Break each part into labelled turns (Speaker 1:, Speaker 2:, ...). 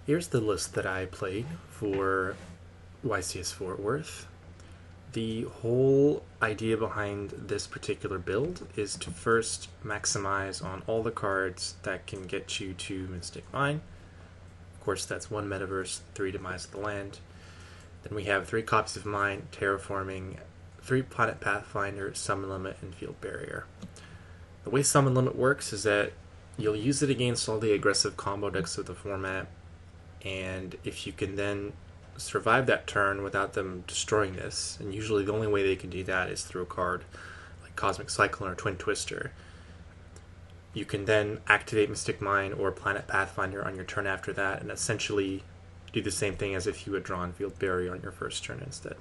Speaker 1: Here's the list that I played for YCS Fort Worth. The whole idea behind this particular build is to first maximize on all the cards that can get you to Mystic Mine. Of course, that's one metaverse, 3 Demise of the Land. Then we have 3 copies of Mine, Terraforming, 3 Planet Pathfinder, Summon Limit, and Field Barrier. The way Summon Limit works is that you'll use it against all the aggressive combo decks of the format, and if you can then survive that turn without them destroying this, and usually the only way they can do that is through a card like Cosmic Cyclone or Twin Twister, you can then activate Mystic Mine or Planet Pathfinder on your turn after that, and essentially do the same thing as if you had drawn Field Barrier on your first turn instead.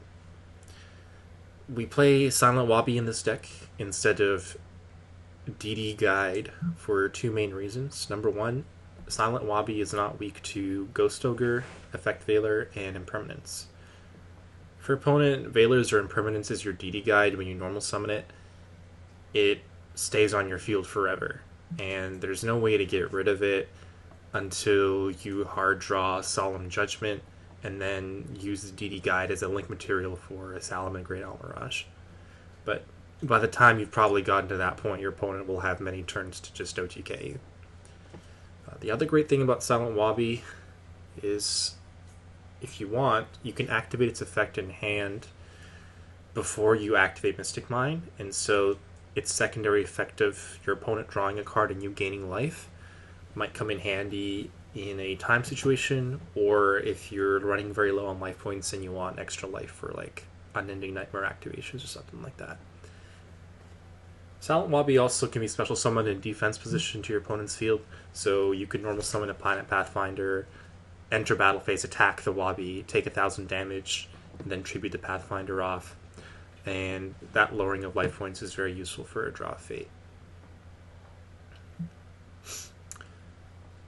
Speaker 1: We play Silent Wabi in this deck instead of DD Guide for 2 main reasons. Number 1, Silent Wabi is not weak to Ghost Ogre, Effect Veiler, and Impermanence. For opponent, Veilers or Impermanence is your DD Guide. When you normal summon it, it stays on your field forever, and there's no way to get rid of it until you hard draw Solemn Judgment and then use the DD Guide as a link material for a Salamand Great Almirage. But by the time you've probably gotten to that point, your opponent will have many turns to just OTK you. The other great thing about Silent Wabi is, if you want, you can activate its effect in hand before you activate Mystic Mine, and so its secondary effect of your opponent drawing a card and you gaining life might come in handy in a time situation, or if you're running very low on life points and you want extra life for like Unending Nightmare activations or something like that. Silent Wabi also can be special summoned in defense position to your opponent's field, so you could normal summon a Planet Pathfinder, enter battle phase, attack the Wabi, take 1,000 damage, and then tribute the Pathfinder off, and that lowering of life points is very useful for a Draw of Fate.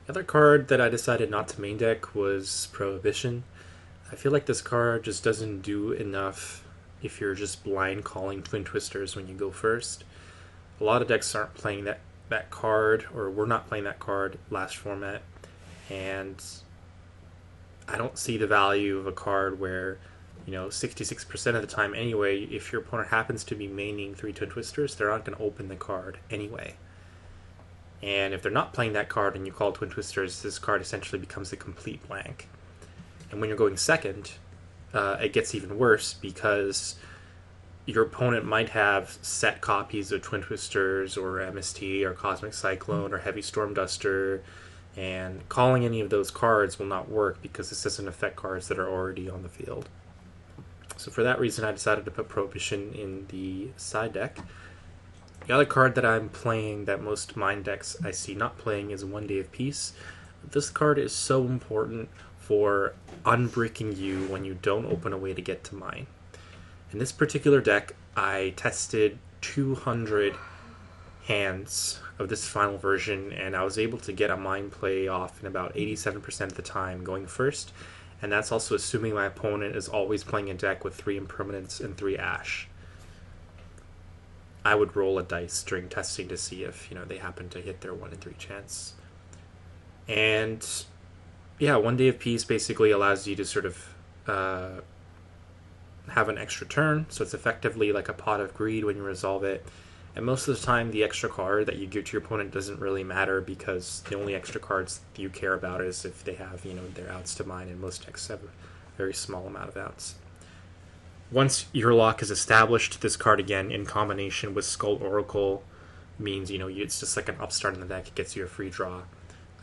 Speaker 1: The other card that I decided not to main deck was Prohibition. I feel like this card just doesn't do enough if you're just blind calling Twin Twisters when you go first. A lot of decks aren't playing that card, or were not playing that card last format, and I don't see the value of a card where, 66% of the time anyway, if your opponent happens to be maining 3 Twin Twisters, they're not going to open the card anyway. And if they're not playing that card and you call Twin Twisters, this card essentially becomes a complete blank. And when you're going second, it gets even worse because your opponent might have set copies of Twin Twisters or MST or Cosmic Cyclone or Heavy Storm Duster, and calling any of those cards will not work because this doesn't affect cards that are already on the field. So for that reason, I decided to put Prohibition in the side deck. The other card that I'm playing that most Mine decks I see not playing is One Day of Peace. This card is so important for unbricking you when you don't open a way to get to Mine. In this particular deck, I tested 200 hands of this final version, and I was able to get a Mine play off in about 87% of the time going first, and that's also assuming my opponent is always playing a deck with 3 Impermanence and 3 Ash. I would roll a dice during testing to see if they happen to hit their 1 in 3 chance. And yeah, One Day of Peace basically allows you to sort of have an extra turn, so it's effectively like a Pot of Greed when you resolve it. And most of the time, the extra card that you give to your opponent doesn't really matter because the only extra cards that you care about is if they have, their outs to Mine, and most decks have a very small amount of outs. Once your lock is established, this card again, in combination with Skull Oracle, means it's just like an upstart in the deck. It gets you a free draw.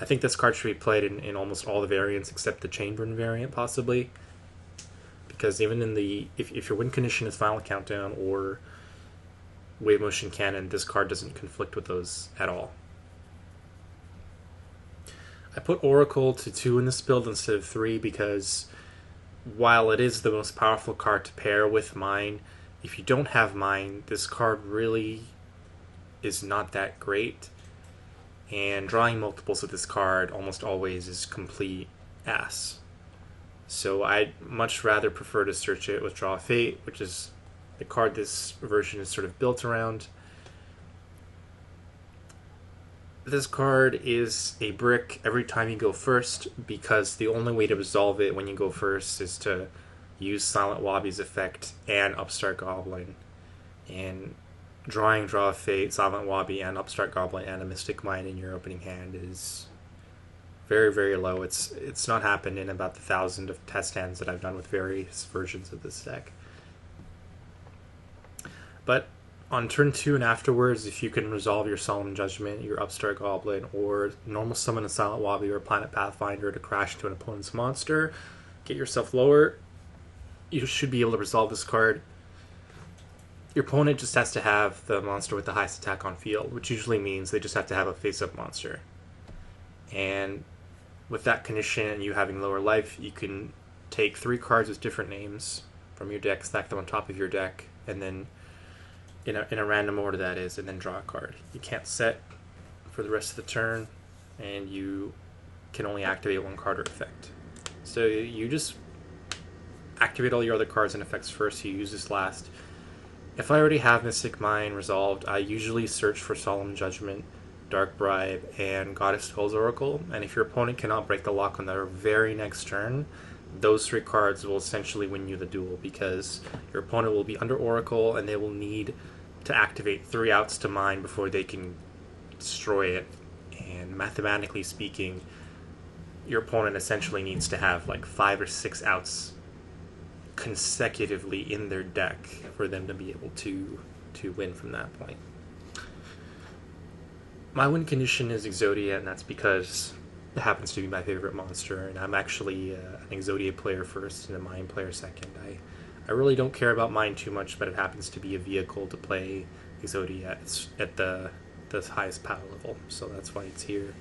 Speaker 1: I think this card should be played in almost all the variants except the Chainburn variant, possibly. Because even in the if your win condition is Final Countdown or Wave Motion Cannon, this card doesn't conflict with those at all. I put Oracle to 2 in this build instead of 3 because while it is the most powerful card to pair with Mine, if you don't have Mine, this card really is not that great. And drawing multiples of this card almost always is complete ass. So I'd much rather prefer to search it with Draw of Fate, which is the card this version is sort of built around. This card is a brick every time you go first, because the only way to resolve it when you go first is to use Silent Wabi's effect and Upstart Goblin. And drawing Draw of Fate, Silent Wabi, and Upstart Goblin and a Mystic Mine in your opening hand is very, very low. It's not happened in about the 1,000 of test hands that I've done with various versions of this deck. But on turn 2 and afterwards, if you can resolve your Solemn Judgment, your Upstart Goblin, or normal summon a Silent Wabi or Planet Pathfinder to crash into an opponent's monster, get yourself lower, you should be able to resolve this card. Your opponent just has to have the monster with the highest attack on field, which usually means they just have to have a face-up monster. And with that condition and you having lower life, you can take 3 cards with different names from your deck, stack them on top of your deck, and then in a random order that is, and then draw a card. You can't set for the rest of the turn, and you can only activate 1 card or effect. So you just activate all your other cards and effects first, you use this last. If I already have Mystic Mine resolved, I usually search for Solemn Judgment, Dark Bribe, and Goddess Skulls Oracle, and if your opponent cannot break the lock on their very next turn, those 3 cards will essentially win you the duel, because your opponent will be under Oracle and they will need to activate 3 outs to mine before they can destroy it. And mathematically speaking, your opponent essentially needs to have like 5 or 6 outs consecutively in their deck for them to be able to win from that point. My win condition is Exodia, and that's because it happens to be my favorite monster, and I'm actually an Exodia player first and a Mine player second. I really don't care about Mine too much, but it happens to be a vehicle to play Exodia at the highest power level, so that's why it's here.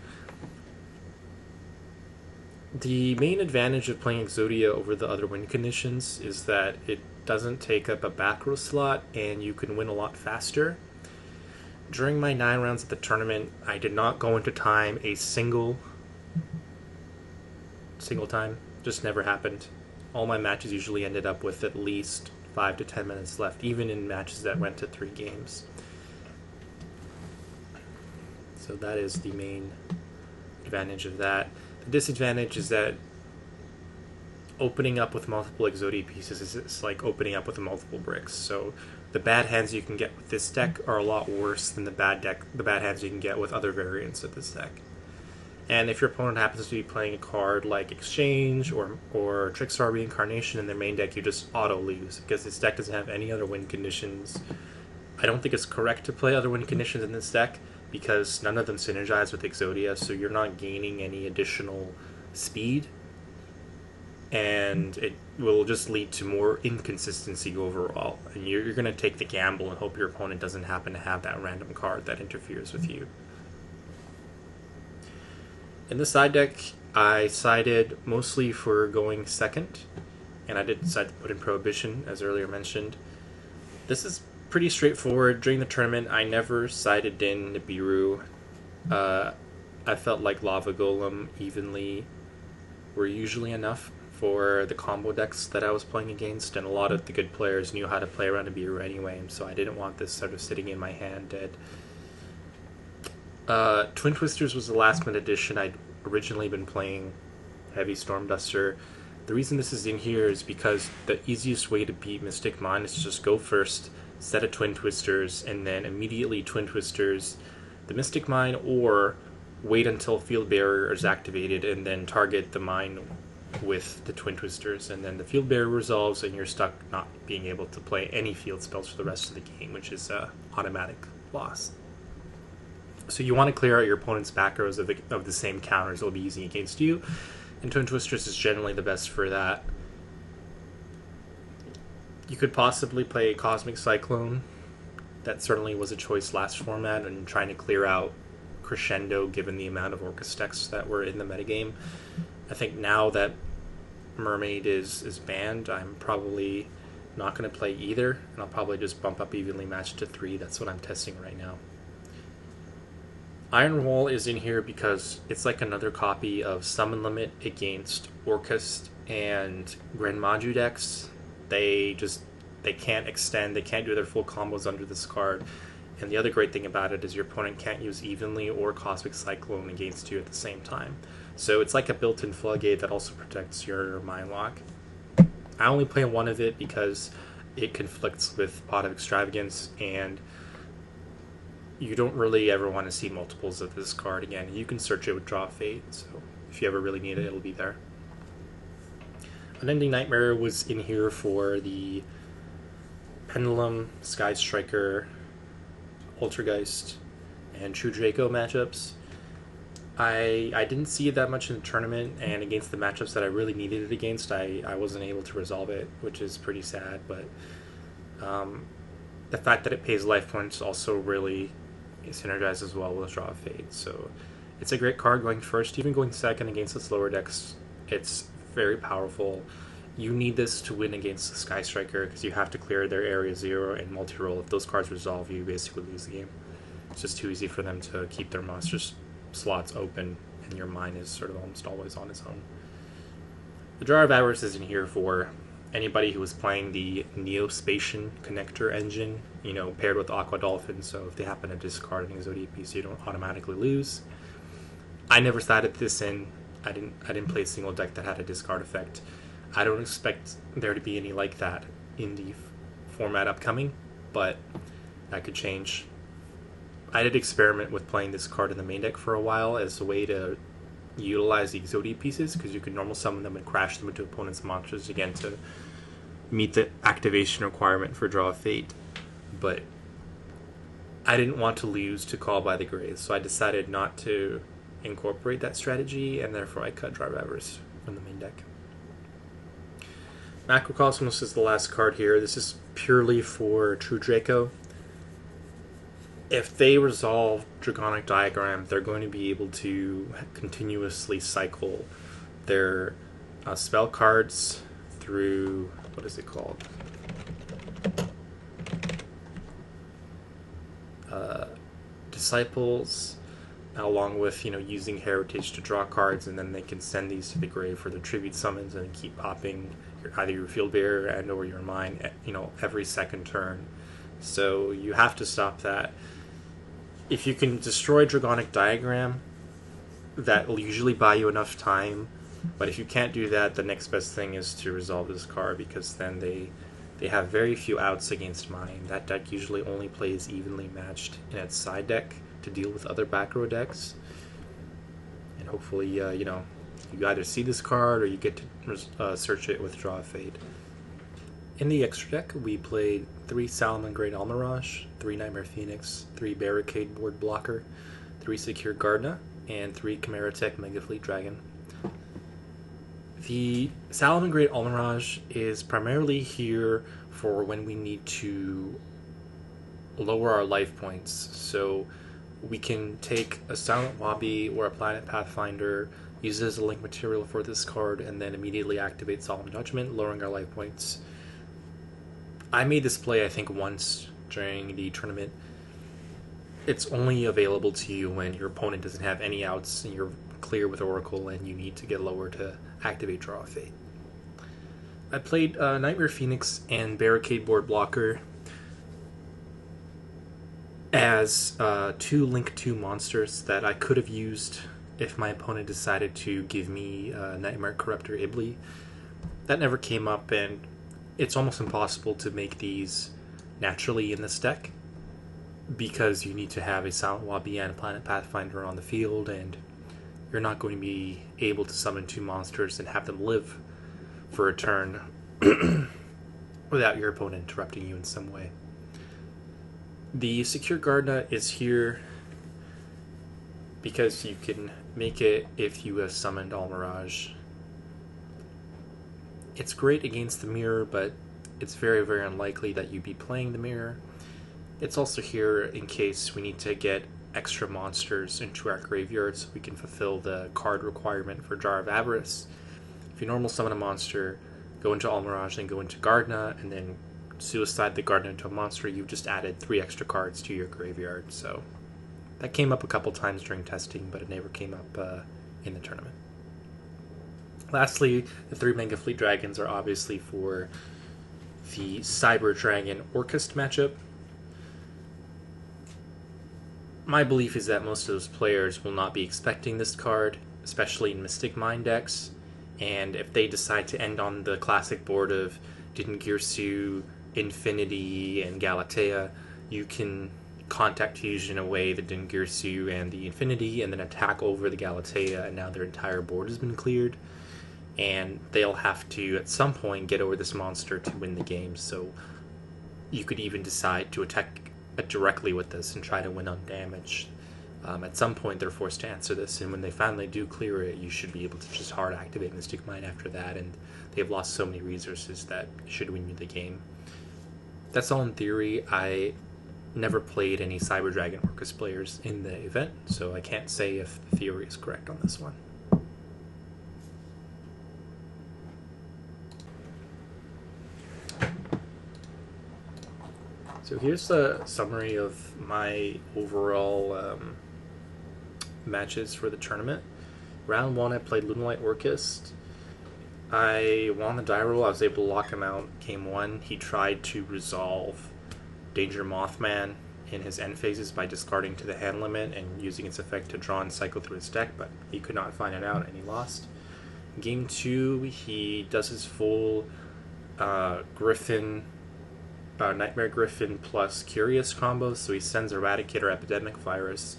Speaker 1: The main advantage of playing Exodia over the other win conditions is that it doesn't take up a back row slot, and you can win a lot faster. During my 9 rounds at the tournament, I did not go into time a single time. Just never happened. All my matches usually ended up with at least 5 to 10 minutes left, even in matches that went to 3 games. So that is the main advantage of that. The disadvantage is that opening up with multiple Exodia pieces is like opening up with multiple bricks. So the bad hands you can get with this deck are a lot worse than the bad hands you can get with other variants of this deck. And if your opponent happens to be playing a card like Exchange or Trickstar Reincarnation in their main deck, you just auto-lose, because this deck doesn't have any other win conditions. I don't think it's correct to play other win conditions in this deck, because none of them synergize with Exodia, so you're not gaining any additional speed, and it will just lead to more inconsistency overall. And you're going to take the gamble and hope your opponent doesn't happen to have that random card that interferes with you. In the side deck, I sided mostly for going second, and I did decide to put in Prohibition, as earlier mentioned. This is pretty straightforward. During the tournament, I never sided in Nibiru. I felt like Lava Golem evenly were usually enough for the combo decks that I was playing against, and a lot of the good players knew how to play around Nibiru anyway, so I didn't want this sort of sitting in my hand dead. Twin Twisters was the last minute addition. I'd originally been playing Heavy Storm Duster. The reason this is in here is because the easiest way to beat Mystic Mine is to just go first, set a Twin Twisters, and then immediately Twin Twisters the Mystic Mine, or wait until Field Barrier is activated and then target the mine with the Twin Twisters, and then the Field Barrier resolves and you're stuck not being able to play any field spells for the rest of the game, which is automatic loss. So you want to clear out your opponent's back rows of the same counters they'll be using against you, and Twin Twisters is generally the best for that. You could possibly play Cosmic Cyclone. That certainly was a choice last format, and trying to clear out Crescendo given the amount of Orcus decks that were in the metagame. I think now that Mermaid is banned, I'm probably not going to play either, and I'll probably just bump up Evenly Matched to 3. That's what I'm testing right now. Iron Wall is in here because it's like another copy of Summon Limit against Orcus and Grand Maju decks. They can't extend, they can't do their full combos under this card, And the other great thing about it is your opponent can't use Evenly or Cosmic Cyclone against you at the same time. So it's like a built-in floodgate that also protects your Mind Lock. I only play one of it because it conflicts with Pot of Extravagance, and you don't really ever want to see multiples of this card again. You can search it with Draw of Fate, so if you ever really need it, it'll be there. Unending Nightmare was in here for the Pendulum, Sky Striker, Altergeist, and True Draco matchups. I didn't see it that much in the tournament, and against the matchups that I really needed it against, I wasn't able to resolve it, which is pretty sad, but the fact that it pays life points also really synergizes well with Draw of Fate, so it's a great card going first. Even going second against its lower decks, it's very powerful. You need this to win against the Sky Striker, because you have to clear their Area 0 and multi-roll. If those cards resolve, you basically lose the game. It's just too easy for them to keep their monsters slots open, and your mine is sort of almost always on its own. The Jar of Avarice is in here for anybody who is playing the Neospatian connector engine, paired with Aqua Dolphin, so if they happen to discard an Exodia piece, you don't automatically lose. I never sided this in. I didn't play a single deck that had a discard effect. I don't expect there to be any like that in the format upcoming, but that could change. I did experiment with playing this card in the main deck for a while as a way to utilize the Exodia pieces, because you can normal summon them and crash them into opponents' monsters again to meet the activation requirement for Draw of Fate. But I didn't want to lose to Call by the Graves, so I decided not to incorporate that strategy, and therefore I cut Jar of Avarice from the main deck. Macrocosmos is the last card here. This is purely for True Draco. If they resolve Dragonic Diagram, they're going to be able to continuously cycle their spell cards through, what is it called? Disciples, along with using Heritage to draw cards, and then they can send these to the grave for their tribute summons and keep popping either your Field Bearer and or your Mine every second turn. So you have to stop that. If you can destroy Dragonic Diagram, that will usually buy you enough time, but if you can't do that, the next best thing is to resolve this card, because then they have very few outs against Mine. That deck usually only plays evenly matched in its side deck to deal with other back row decks, and hopefully you either see this card or you get to search it with Draw of Fate. In the extra deck, we played 3 Salamangreat Almirage, 3 Nightmare Phoenix, 3 Barricade Board Blocker, 3 Secure Gardna, and 3 Chimera Tech Mega Fleet Dragon. The Salamangreat Almirage is primarily here for when we need to lower our life points. So we can take a Silent Wabi or a Planet Pathfinder, use it as a link material for this card, and then immediately activate Solemn Judgment, lowering our life points. I made this play, I think, once during the tournament. It's only available to you when your opponent doesn't have any outs and you're clear with Oracle and you need to get lower to activate Draw of Fate. I played Nightmare Phoenix and Barricade Board Blocker as 2 Link 2 monsters that I could have used if my opponent decided to give me Nightmare Corruptor Ibli. That never came up, and it's almost impossible to make these naturally in this deck, because you need to have a Silent Wabi and a Planet Pathfinder on the field, and you're not going to be able to summon 2 monsters and have them live for a turn without your opponent interrupting you in some way. The Secure Gardna is here because you can make it if you have summoned Almirage. It's great against the mirror, but it's very, very unlikely that you'd be playing the mirror. It's also here in case we need to get extra monsters into our graveyard so we can fulfill the card requirement for Jar of Avarice. If you normal summon a monster, go into Almirage, then go into Gardna, and then suicide the Gardna into a monster, you've just added 3 extra cards to your graveyard. So that came up a couple times during testing, but it never came up in the tournament. Lastly, the 3 Mega Fleet Dragons are obviously for the Cyber Dragon Orcust matchup. my belief is that most of those players will not be expecting this card, especially in Mystic Mine decks. And if they decide to end on the classic board of Dingirsu, Infinity, and Galatea, you can contact fusion away the Dingirsu and the Infinity, and then attack over the Galatea, and now their entire board has been cleared. And they'll have to, at some point, get over this monster to win the game. So you could even decide to attack directly with this and try to win undamaged. At some point, they're forced to answer this, and when they finally do clear it, you should be able to just hard activate Mystic Mine after that, and they've lost so many resources that should win you the game. That's all in theory. I never played any Cyber Dragon Orcus players in the event, so I can't say if the theory is correct on this one. So here's a summary of my overall matches for the tournament. Round 1, I played Lunalight Orcus. I won the die roll. I was able to lock him out. Game 1, he tried to resolve Danger Mothman in his end phases by discarding to the hand limit and using its effect to draw and cycle through his deck, but he could not find it out and he lost. Game 2, he does his full Griffin, Nightmare Griffin plus Curious combo, so he sends Eradicator Epidemic Virus,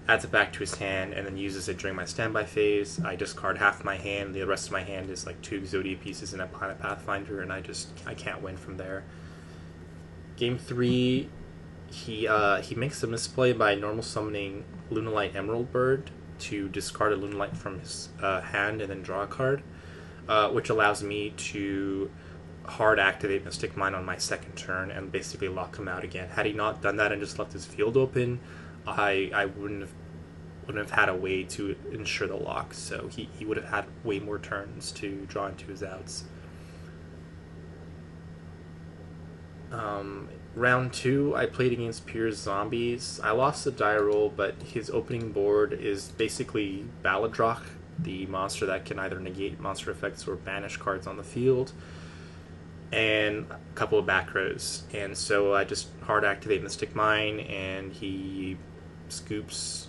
Speaker 1: adds it back to his hand, and then uses it during my standby phase. I discard half my hand, the rest of my hand is like 2 Exodia pieces and a Planet Pathfinder, and I can't win from there. Game 3, he makes a misplay by normal summoning Lunalight Emerald Bird to discard a Lunalight from his hand and then draw a card, which allows me to hard activate Mystic Mine on my second turn and basically lock him out again. Had he not done that and just left his field open, I wouldn't have had a way to ensure the lock, so he would have had way more turns to draw into his outs. Round 2, I played against Pier's Zombies. I lost the die roll, but his opening board is basically Baladrock, the monster that can either negate monster effects or banish cards on the field, and a couple of back rows. And so I just hard activate Mystic Mine, and he scoops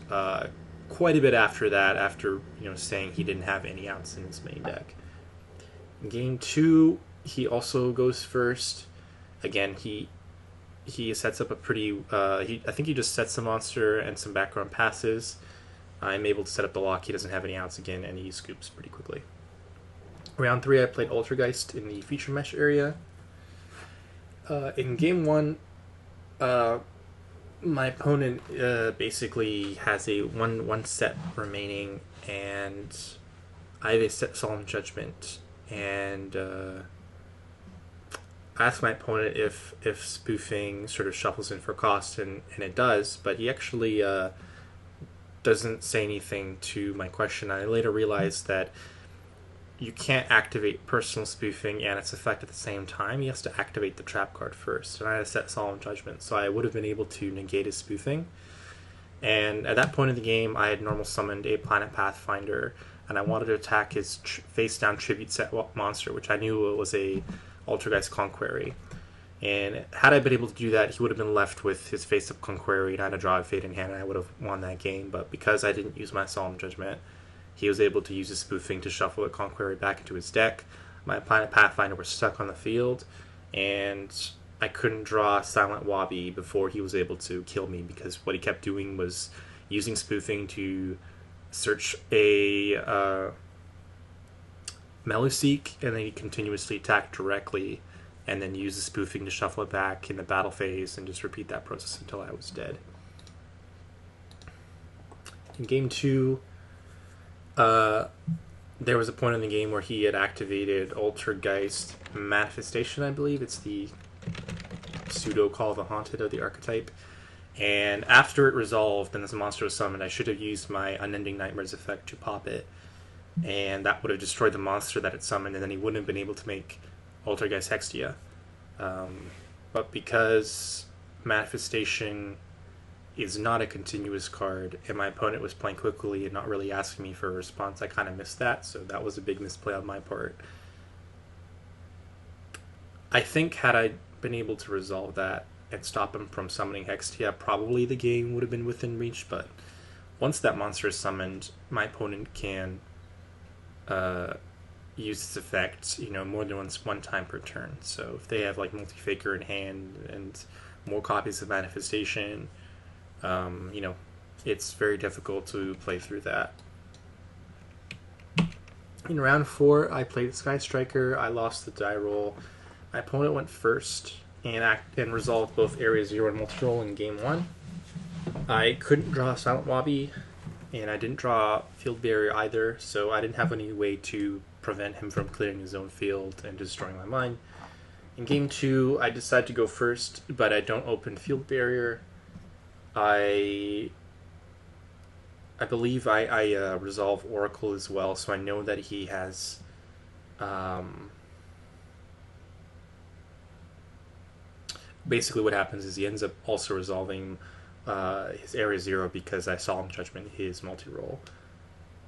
Speaker 1: quite a bit after that, after saying he didn't have any outs in his main deck. In game 2, he also goes first. Again, he sets up a pretty I think he just sets the monster and some background passes. I'm able to set up the lock. He doesn't have any outs again, and he scoops pretty quickly. Round 3, I played Altergeist in the feature mesh area. In game 1, my opponent basically has a one set remaining, and I have a set Solemn Judgment, and I asked my opponent if spoofing sort of shuffles in for cost, and it does, but he actually doesn't say anything to my question. I later realized that you can't activate personal spoofing and its effect at the same time. He has to activate the trap card first, and I had a set Solemn Judgment, so I would have been able to negate his spoofing. And at that point in the game, I had normal summoned a Planet Pathfinder, and I wanted to attack his face-down Tribute set monster, which I knew was a Altergeist Conqueror. And had I been able to do that, he would have been left with his face-up Conqueror, and I had a draw a Fate in hand, and I would have won that game. But because I didn't use my Solemn Judgment, he was able to use his spoofing to shuffle the Conqueror back into his deck. My Planet Pathfinder was stuck on the field, and I couldn't draw Silent Wabi before he was able to kill me, because what he kept doing was using spoofing to search a Meluseek, and then he continuously attacked directly, and then use the spoofing to shuffle it back in the battle phase, and just repeat that process until I was dead. In game 2, there was a point in the game where he had activated Altergeist Manifestation, I believe. It's the pseudo Call of the Haunted of the archetype. And after it resolved and this monster was summoned, I should have used my Unending Nightmares effect to pop it. And that would have destroyed the monster that it summoned, and then he wouldn't have been able to make Altergeist Exodia. But because Manifestation is not a continuous card, and my opponent was playing quickly and not really asking me for a response, I kind of missed that, so that was a big misplay on my part. I think had I been able to resolve that, and stop him from summoning Hextia, probably the game would have been within reach, but once that monster is summoned, my opponent can use its effect, more than one time per turn. So if they have like Multi-Faker in hand and more copies of Manifestation, it's very difficult to play through that. In round 4, I played Sky Striker. I lost the die roll. My opponent went first and resolved both Area 0 and Multi-Roll in game 1. I couldn't draw Silent Wobby, and I didn't draw Field Barrier either, so I didn't have any way to prevent him from clearing his own field and destroying my mine. In game 2, I decided to go first, but I don't open Field Barrier. I believe I resolve Oracle as well, so I know that he has basically what happens is he ends up also resolving his Area 0 because I Solemn Judgment his multi-roll.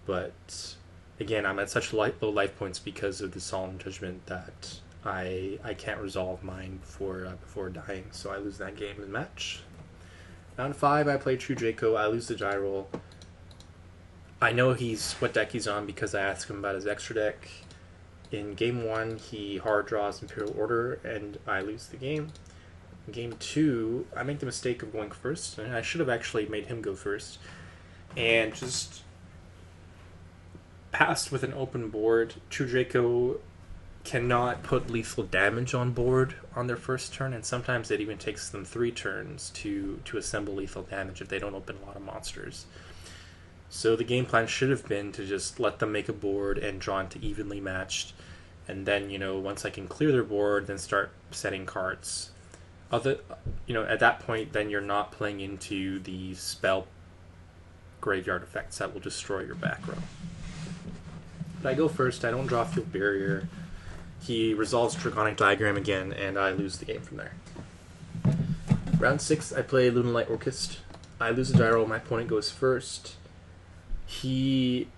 Speaker 1: But again, I'm at such low life points because of the Solemn Judgment that I can't resolve mine before dying, so I lose that game in the match. Round 5, I play True Draco. I lose the die roll. I know what deck he's on because I asked him about his extra deck. In game 1, he hard draws Imperial Order, and I lose the game. In game 2, I make the mistake of going first, and I should have actually made him go first, and just passed with an open board. True Draco cannot put lethal damage on board on their first turn, and sometimes it even takes them 3 turns to assemble lethal damage if they don't open a lot of monsters. So the game plan should have been to just let them make a board and draw into evenly matched, and then, once I can clear their board, then start setting cards. At that point, then you're not playing into the spell graveyard effects that will destroy your back row. But I go first, I don't draw Field Barrier. He resolves Draconic Diagram again, and I lose the game from there. Round 6, I play Lunalight Orchest. I lose a die roll, my opponent goes first. He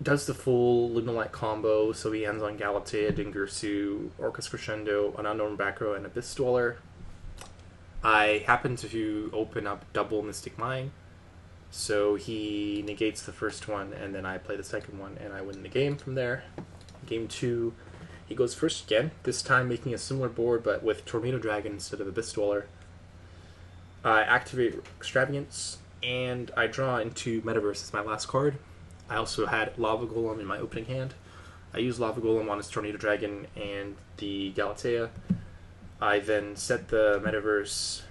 Speaker 1: does the full Lunalight combo, so he ends on Galatea, Dingirsu, Orcus Crescendo, an Unknown back row, and Abyss Dweller. I happen to open up double Mystic Mine, so he negates the first one, and then I play the second one, and I win the game from there. Game 2, he goes first again, this time making a similar board, but with Tornado Dragon instead of Abyss Dweller. I activate Extravagance, and I draw into Metaverse as my last card. I also had Lava Golem in my opening hand. I use Lava Golem on his Tornado Dragon and the Galatea. I then set the Metaverse,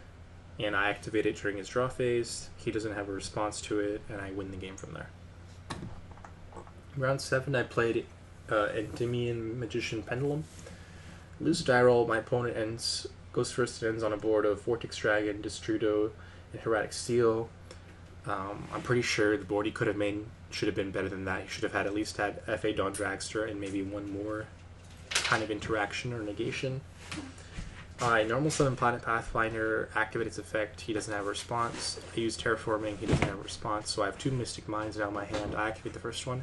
Speaker 1: and I activate it during his draw phase. He doesn't have a response to it, and I win the game from there. Round 7, I played Endymion Magician Pendulum. Lose a die roll, my opponent goes first and ends on a board of Vortex Dragon, Destrudo, and Hieratic Steel. I'm pretty sure the board he could have made should have been better than that. He should have at least had F.A. Dawn Dragster and maybe one more kind of interaction or negation. I normal summon Planet Pathfinder, activate its effect, he doesn't have a response. I use Terraforming, he doesn't have a response, so I have 2 Mystic Mines now in my hand. I activate the first one,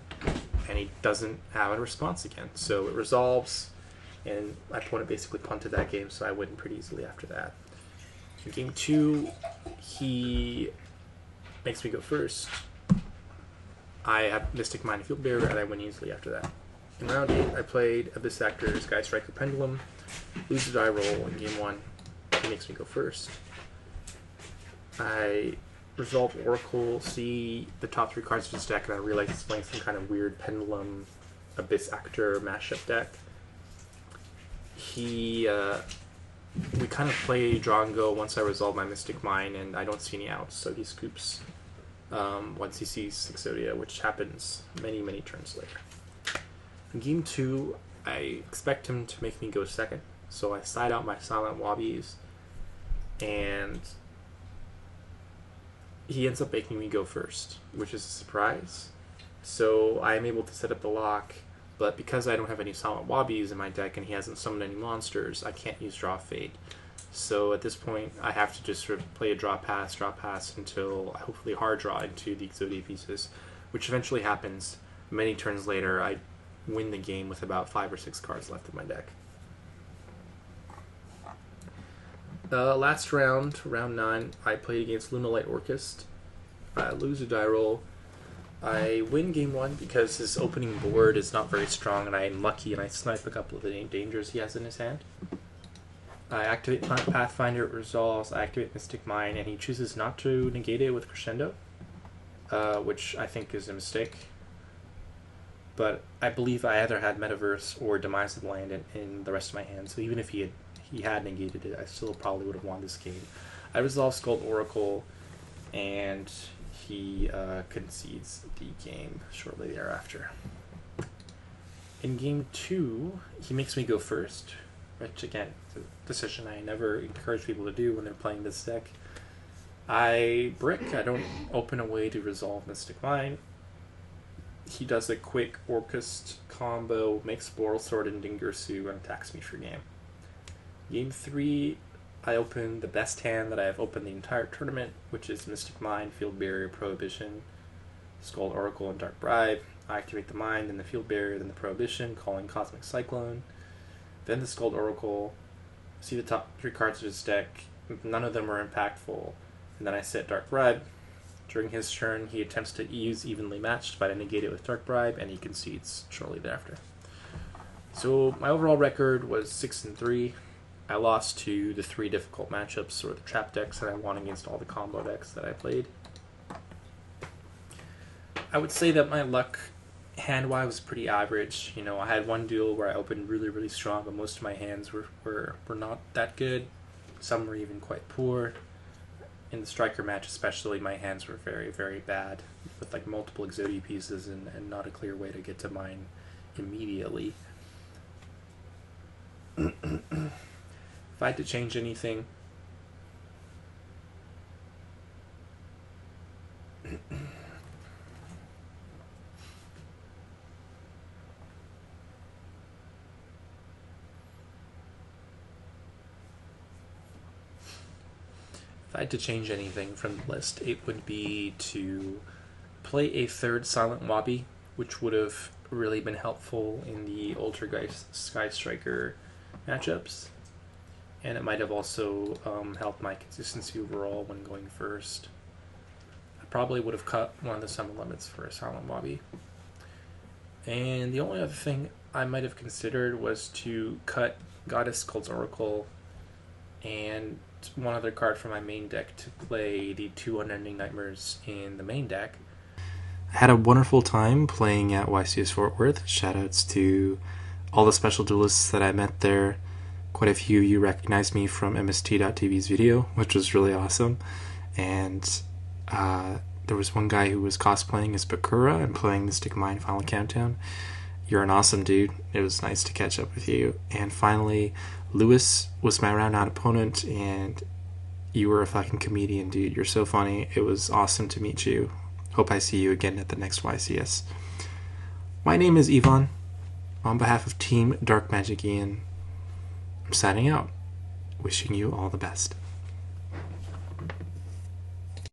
Speaker 1: and he doesn't have a response again. So it resolves, and my opponent basically punted that game, so I win pretty easily after that. In game 2, he makes me go first. I have Mystic Mine and Field Barrier, and I win easily after that. In round 8, I played Abyss Actor, Sky Striker Pendulum. Lose the die roll in game 1. He makes me go first. I resolve Oracle, see the top 3 cards of his deck, and I realize he's playing some kind of weird Pendulum Abyss Actor mashup deck. We kind of play draw and go once I resolve my Mystic Mine, and I don't see any outs, so he scoops once he sees Exodia, which happens many, many turns later. In game 2, I expect him to make me go second, so I side out my Silent Wobbies, and he ends up making me go first, which is a surprise. So I am able to set up the lock, but because I don't have any Silent Wobbies in my deck and he hasn't summoned any monsters, I can't use Draw Fate. So at this point, I have to just sort of play a draw pass until I hopefully hard draw into the Exodia pieces, which eventually happens. Many turns later, I win the game with about 5 or 6 cards left in my deck. Last round, round 9, I played against Lunalight Orchest. I lose a die roll. I win game 1 because his opening board is not very strong, and I'm lucky and I snipe a couple of the dangers he has in his hand. I activate Pathfinder, it resolves, I activate Mystic Mine, and he chooses not to negate it with Crescendo, which I think is a mistake. But I believe I either had Metaverse or Demise of the Land in the rest of my hand, so even if he had negated it, I still probably would have won this game. I resolve Scald Oracle, and he concedes the game shortly thereafter. In game 2, he makes me go first, which again, is a decision I never encourage people to do when they're playing this deck. I brick, I don't open a way to resolve Mystic Mine. He does a quick Orchest combo, makes Boral Sword and Dingirsu, and attacks me for game. Game 3, I open the best hand that I have opened the entire tournament, which is Mystic Mine, Field Barrier, Prohibition, Scald Oracle, and Dark Bribe. I activate the Mine, then the Field Barrier, then the Prohibition, calling Cosmic Cyclone, then the Scald Oracle, see the top 3 cards of his deck, none of them are impactful, and then I set Dark Bribe. During his turn, he attempts to use Evenly Matched, but I negate it with Dark Bribe, and he concedes shortly thereafter. So my overall record was 6-3. I lost to the 3 difficult matchups, or the trap decks that I won against all the combo decks that I played. I would say that my luck hand-wise was pretty average. You know, I had one duel where I opened really, really strong, but most of my hands were not that good. Some were even quite poor. In the striker match especially, my hands were very, very bad, with like multiple Exodia pieces and not a clear way to get to mine immediately. If I had to change anything, from the list, it would be to play a 3rd Silent Wobby, which would have really been helpful in the Ultrageist Sky Striker matchups, and it might have also helped my consistency overall when going first. I probably would have cut one of the summon limits for a Silent Wobby. And the only other thing I might have considered was to cut Goddess Skuld's Oracle and one other card from my main deck to play the 2 Unending Nightmares in the main deck. I had a wonderful time playing at YCS Fort Worth. Shoutouts to all the special duelists that I met there. Quite a few of you recognized me from MST.TV's video, which was really awesome. And there was one guy who was cosplaying as Bakura and playing Mystic Mine Final Countdown. You're an awesome dude. It was nice to catch up with you. And finally, Lewis was my round out opponent, and you were a fucking comedian, dude. You're so funny. It was awesome to meet you. Hope I see you again at the next YCS. My name is Yvonne. On behalf of Team Dark Magic Ian, I'm signing out. Wishing you all the best.